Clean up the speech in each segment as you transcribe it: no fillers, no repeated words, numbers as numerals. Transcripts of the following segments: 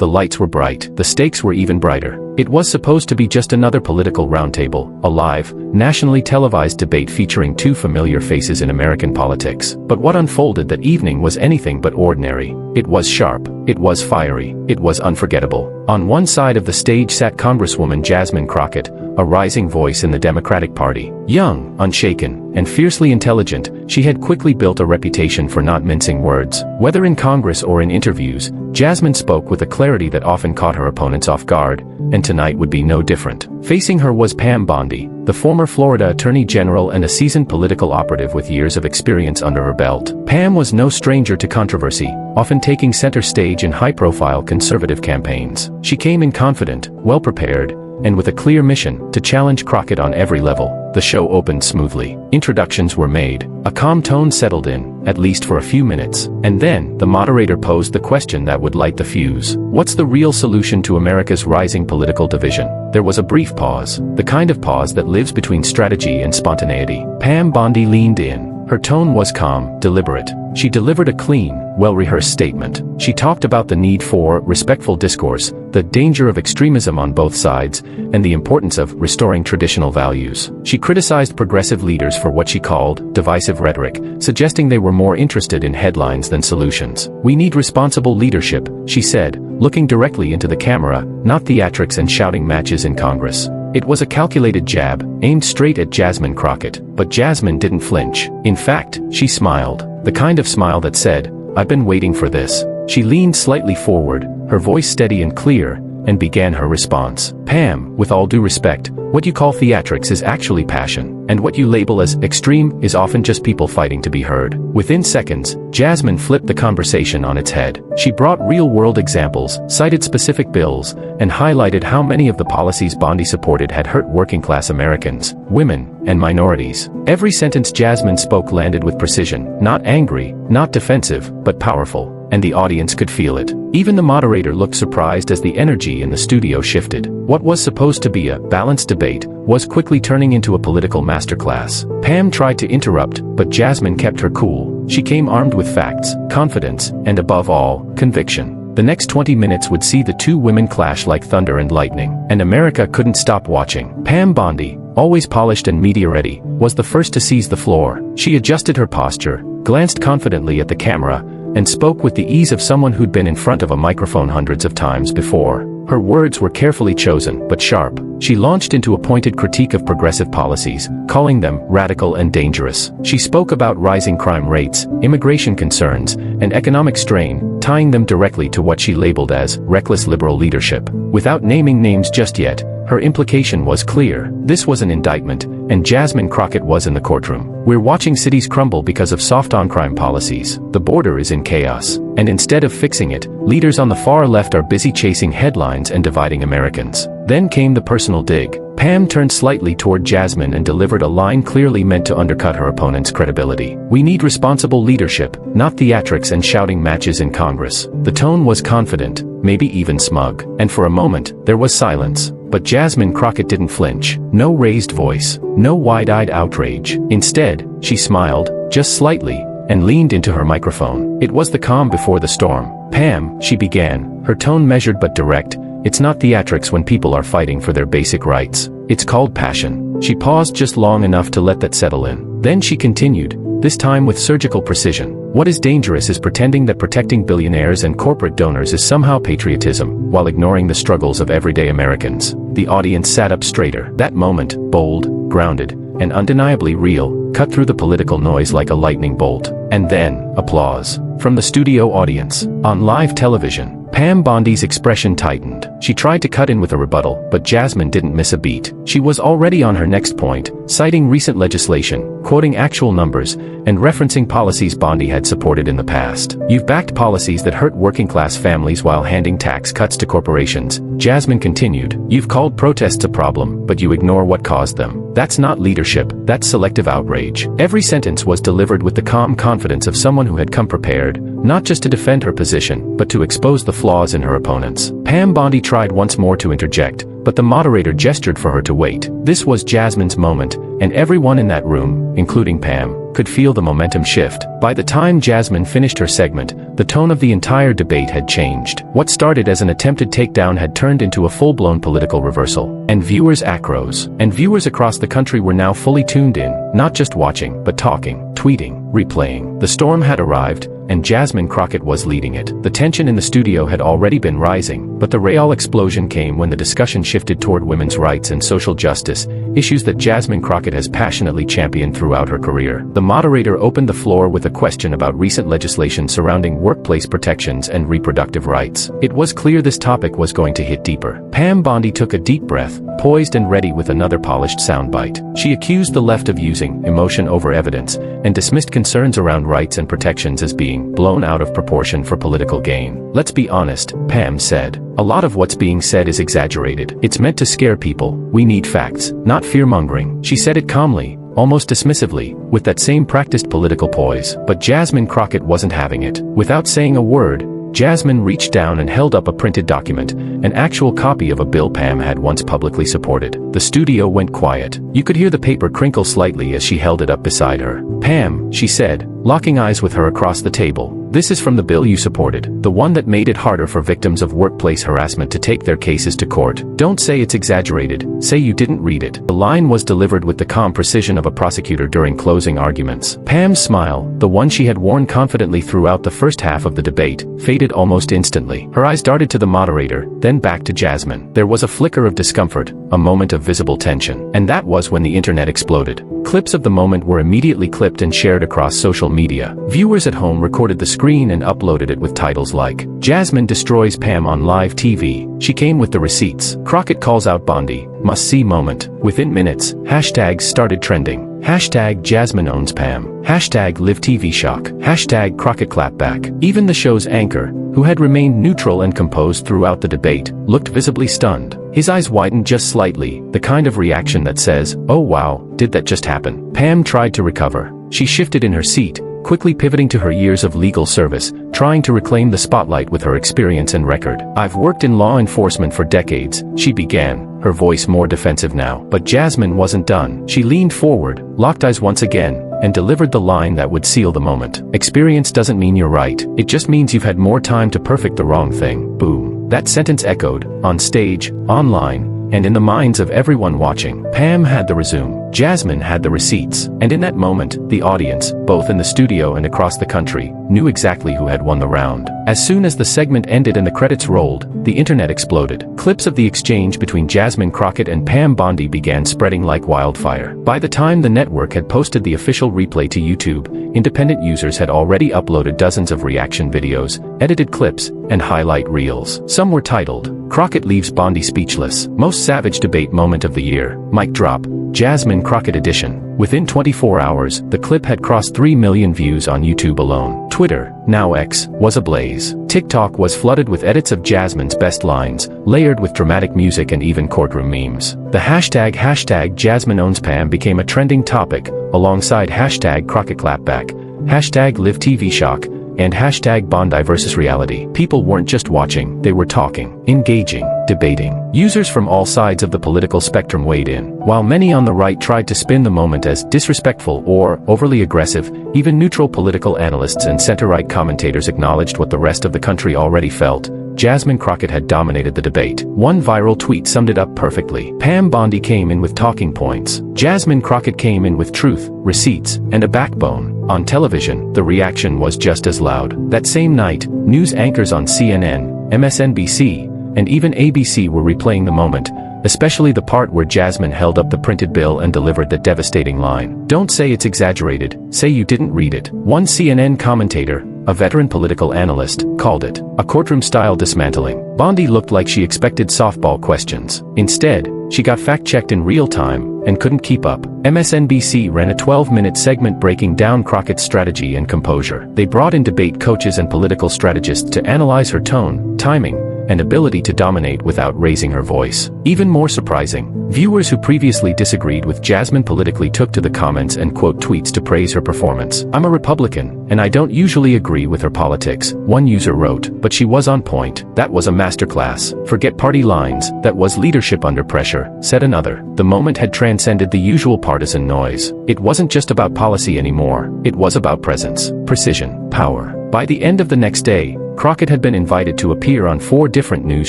The lights were bright. The stakes were even brighter. It was supposed to be just another political roundtable, a live, nationally televised debate featuring two familiar faces in American politics. But what unfolded that evening was anything but ordinary. It was sharp. It was fiery. It was unforgettable. On one side of the stage sat Congresswoman Jasmine Crockett, a rising voice in the Democratic Party. Young, unshaken, and fiercely intelligent, she had quickly built a reputation for not mincing words. Whether in Congress or in interviews, Jasmine spoke with a clarity that often caught her opponents off guard, and tonight would be no different. Facing her was Pam Bondi, the former Florida Attorney General and a seasoned political operative with years of experience under her belt. Pam was no stranger to controversy, often taking center stage in high-profile conservative campaigns. She came in confident, well-prepared, and with a clear mission to challenge Crockett on every level. The show opened smoothly. Introductions were made. A calm tone settled in, at least for a few minutes. And then, the moderator posed the question that would light the fuse. What's the real solution to America's rising political division? There was a brief pause, the kind of pause that lives between strategy and spontaneity. Pam Bondi leaned in. Her tone was calm, deliberate. She delivered a clean, well-rehearsed statement. She talked about the need for respectful discourse, the danger of extremism on both sides, and the importance of restoring traditional values. She criticized progressive leaders for what she called divisive rhetoric, suggesting they were more interested in headlines than solutions. "We need responsible leadership," she said, looking directly into the camera, not theatrics and shouting matches in Congress. It was a calculated jab, aimed straight at Jasmine Crockett, but Jasmine didn't flinch. In fact, she smiled. The kind of smile that said, "I've been waiting for this." She leaned slightly forward, her voice steady and clear, and began her response. "Pam, with all due respect, what you call theatrics is actually passion, and what you label as extreme is often just people fighting to be heard." Within seconds, Jasmine flipped the conversation on its head. She brought real-world examples, cited specific bills, and highlighted how many of the policies Bondi supported had hurt working-class Americans, women, and minorities. Every sentence Jasmine spoke landed with precision, not angry, not defensive, but powerful, and the audience could feel it. Even the moderator looked surprised as the energy in the studio shifted. What was supposed to be a balanced debate was quickly turning into a political masterclass. Pam tried to interrupt, but Jasmine kept her cool. She came armed with facts, confidence, and above all, conviction. The next 20 minutes would see the two women clash like thunder and lightning, and America couldn't stop watching. Pam Bondi, always polished and media-ready, was the first to seize the floor. She adjusted her posture, glanced confidently at the camera, and spoke with the ease of someone who'd been in front of a microphone hundreds of times before. Her words were carefully chosen, but sharp. She launched into a pointed critique of progressive policies, calling them radical and dangerous. She spoke about rising crime rates, immigration concerns, and economic strain, tying them directly to what she labeled as reckless liberal leadership. Without naming names just yet, her implication was clear. This was an indictment, and Jasmine Crockett was in the courtroom. "We're watching cities crumble because of soft on-crime policies. The border is in chaos. And instead of fixing it, leaders on the far left are busy chasing headlines and dividing Americans." Then came the personal dig. Pam turned slightly toward Jasmine and delivered a line clearly meant to undercut her opponent's credibility. "We need responsible leadership, not theatrics and shouting matches in Congress." The tone was confident, maybe even smug. And for a moment, there was silence. But Jasmine Crockett didn't flinch. No raised voice, no wide-eyed outrage. Instead, she smiled, just slightly, and leaned into her microphone. It was the calm before the storm. "Pam," she began, her tone measured but direct, "it's not theatrics when people are fighting for their basic rights. It's called passion." She paused just long enough to let that settle in. Then she continued, this time with surgical precision. "What is dangerous is pretending that protecting billionaires and corporate donors is somehow patriotism, while ignoring the struggles of everyday Americans." The audience sat up straighter. That moment, bold, grounded, and undeniably real, cut through the political noise like a lightning bolt. And then, applause. From the studio audience. On live television, Pam Bondi's expression tightened. She tried to cut in with a rebuttal, but Jasmine didn't miss a beat. She was already on her next point, citing recent legislation, quoting actual numbers, and referencing policies Bondi had supported in the past. "You've backed policies that hurt working-class families while handing tax cuts to corporations," Jasmine continued. "You've called protests a problem, but you ignore what caused them. That's not leadership, that's selective outrage." Every sentence was delivered with the calm confidence of someone who had come prepared, not just to defend her position, but to expose the flaws in her opponents. Pam Bondi tried once more to interject, but the moderator gestured for her to wait. This was Jasmine's moment, and everyone in that room, including Pam, could feel the momentum shift. By the time Jasmine finished her segment, the tone of the entire debate had changed. What started as an attempted takedown had turned into a full-blown political reversal. And viewers across the country were now fully tuned in, not just watching, but talking, tweeting, replaying. The storm had arrived, and Jasmine Crockett was leading it. The tension in the studio had already been rising, but the real explosion came when the discussion shifted toward women's rights and social justice, issues that Jasmine Crockett has passionately championed throughout her career. The moderator opened the floor with a question about recent legislation surrounding workplace protections and reproductive rights. It was clear this topic was going to hit deeper. Pam Bondi took a deep breath, poised and ready with another polished soundbite. She accused the left of using emotion over evidence, and dismissed concerns around rights and protections as being blown out of proportion for political gain. Let's be honest, Pam said. A lot of what's being said is exaggerated. It's meant to scare people. We need facts, not fear-mongering. She said it calmly, almost dismissively, with that same practiced political poise. But Jasmine Crockett wasn't having it. Without saying a word, Jasmine reached down and held up a printed document, an actual copy of a bill Pam had once publicly supported. The studio went quiet. You could hear the paper crinkle slightly as she held it up beside her. "Pam," she said, locking eyes with her across the table, "this is from the bill you supported, the one that made it harder for victims of workplace harassment to take their cases to court. Don't say it's exaggerated, say you didn't read it." The line was delivered with the calm precision of a prosecutor during closing arguments. Pam's smile, the one she had worn confidently throughout the first half of the debate, faded almost instantly. Her eyes darted to the moderator, then back to Jasmine. There was a flicker of discomfort, a moment of visible tension. And that was when the internet exploded. Clips of the moment were immediately clipped and shared across social media. Viewers at home recorded the screen and uploaded it with titles like, "Jasmine destroys Pam on live TV. She came with the receipts. Crockett calls out Bondi. Must-see moment." Within minutes, hashtags started trending. Hashtag Jasmine owns Pam. Hashtag Live TV shock. Hashtag Crockett clapback. Even the show's anchor, who had remained neutral and composed throughout the debate, looked visibly stunned. His eyes widened just slightly, the kind of reaction that says, "Oh wow, did that just happen?" Pam tried to recover. She shifted in her seat, quickly pivoting to her years of legal service, trying to reclaim the spotlight with her experience and record. "I've worked in law enforcement for decades," she began, her voice more defensive now. But Jasmine wasn't done. She leaned forward, locked eyes once again, and delivered the line that would seal the moment. "Experience doesn't mean you're right. It just means you've had more time to perfect the wrong thing." Boom. That sentence echoed, on stage, online, and in the minds of everyone watching. Pam had the resume. Jasmine had the receipts. And in that moment, the audience, both in the studio and across the country, knew exactly who had won the round. As soon as the segment ended and the credits rolled, the internet exploded. Clips of the exchange between Jasmine Crockett and Pam Bondi began spreading like wildfire. By the time the network had posted the official replay to YouTube, independent users had already uploaded dozens of reaction videos, edited clips, and highlight reels. Some were titled, "Crockett leaves Bondi speechless. Most savage debate moment of the year. Mic drop. Jasmine Crockett edition." Within 24 hours, the clip had crossed 3 million views on YouTube alone. Twitter, now X, was ablaze. TikTok was flooded with edits of Jasmine's best lines, layered with dramatic music and even courtroom memes. The hashtag Jasmine owns Pam became a trending topic, alongside hashtag Crockett clapback, hashtag Live TV shock, and hashtag Bondi versus reality. People weren't just watching, they were talking, engaging, debating. Users from all sides of the political spectrum weighed in. While many on the right tried to spin the moment as disrespectful or overly aggressive, even neutral political analysts and center-right commentators acknowledged what the rest of the country already felt. Jasmine Crockett had dominated the debate. One viral tweet summed it up perfectly. Pam Bondi came in with talking points. Jasmine Crockett came in with truth, receipts, and a backbone. On television, the reaction was just as loud. That same night, news anchors on CNN, MSNBC, and even ABC were replaying the moment, especially the part where Jasmine held up the printed bill and delivered the devastating line. "Don't say it's exaggerated, say you didn't read it." One CNN commentator, a veteran political analyst, called it a courtroom-style dismantling. Bondi looked like she expected softball questions. Instead, she got fact-checked in real time and couldn't keep up. MSNBC ran a 12-minute segment breaking down Crockett's strategy and composure. They brought in debate coaches and political strategists to analyze her tone, timing, and ability to dominate without raising her voice. Even more surprising, viewers who previously disagreed with Jasmine politically took to the comments and quote tweets to praise her performance. "I'm a Republican, and I don't usually agree with her politics," one user wrote, "but she was on point. That was a masterclass. Forget party lines, that was leadership under pressure," said another. The moment had transcended the usual partisan noise. It wasn't just about policy anymore, it was about presence, precision, power. By the end of the next day, Crockett had been invited to appear on 4 different news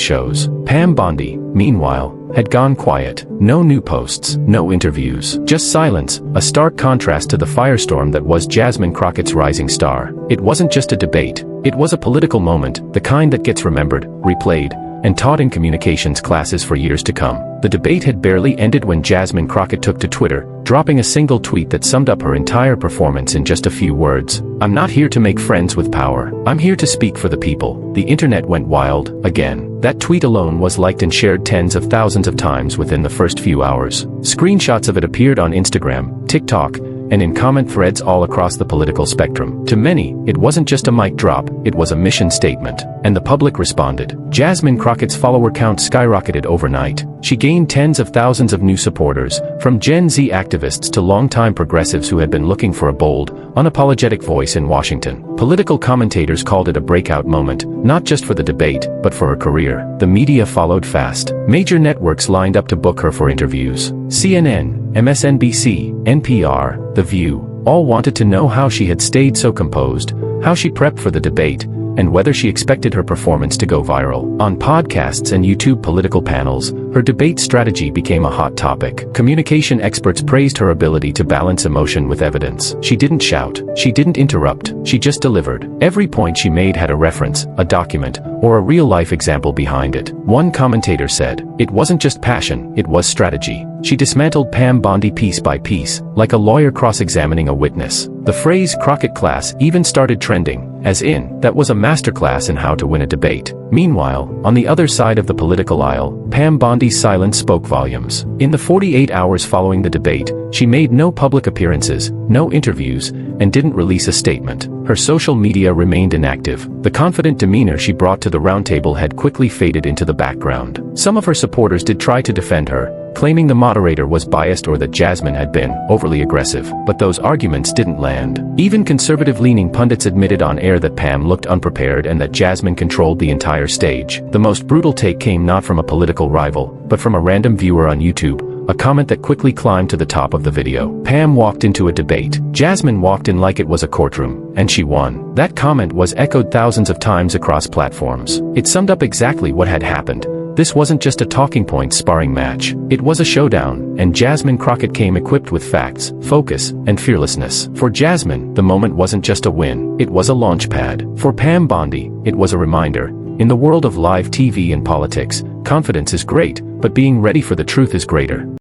shows. Pam Bondi, meanwhile, had gone quiet. No new posts, no interviews, just silence, a stark contrast to the firestorm that was Jasmine Crockett's rising star. It wasn't just a debate, it was a political moment, the kind that gets remembered, replayed, and taught in communications classes for years to come. The debate had barely ended when Jasmine Crockett took to Twitter, dropping a single tweet that summed up her entire performance in just a few words. "I'm not here to make friends with power. I'm here to speak for the people." The internet went wild, again. That tweet alone was liked and shared tens of thousands of times within the first few hours. Screenshots of it appeared on Instagram, TikTok, and in comment threads all across the political spectrum. To many, it wasn't just a mic drop, it was a mission statement. And the public responded. Jasmine Crockett's follower count skyrocketed overnight. She gained tens of thousands of new supporters, from Gen Z activists to longtime progressives who had been looking for a bold, unapologetic voice in Washington. Political commentators called it a breakout moment, not just for the debate, but for her career. The media followed fast. Major networks lined up to book her for interviews. CNN, MSNBC, NPR, The View, all wanted to know how she had stayed so composed, how she prepped for the debate, and whether she expected her performance to go viral. On podcasts and YouTube political panels, her debate strategy became a hot topic. Communication experts praised her ability to balance emotion with evidence. She didn't shout, she didn't interrupt, she just delivered. Every point she made had a reference, a document, or a real-life example behind it. One commentator said, "It wasn't just passion, it was strategy." She dismantled Pam Bondi piece by piece, like a lawyer cross-examining a witness. The phrase Crockett class even started trending, as in, that was a masterclass in how to win a debate. Meanwhile, on the other side of the political aisle, Pam Bondi's silence spoke volumes. In the 48 hours following the debate, she made no public appearances, no interviews, and didn't release a statement. Her social media remained inactive. The confident demeanor she brought to the roundtable had quickly faded into the background. Some of her supporters did try to defend her, claiming the moderator was biased or that Jasmine had been overly aggressive, but those arguments didn't land. Even conservative-leaning pundits admitted on air that Pam looked unprepared and that Jasmine controlled the entire stage. The most brutal take came not from a political rival, but from a random viewer on YouTube, a comment that quickly climbed to the top of the video. Pam walked into a debate. Jasmine walked in like it was a courtroom, and she won. That comment was echoed thousands of times across platforms. It summed up exactly what had happened. This wasn't just a talking point sparring match. It was a showdown, and Jasmine Crockett came equipped with facts, focus, and fearlessness. For Jasmine, the moment wasn't just a win, it was a launch pad. For Pam Bondi, it was a reminder. In the world of live TV and politics, confidence is great, but being ready for the truth is greater.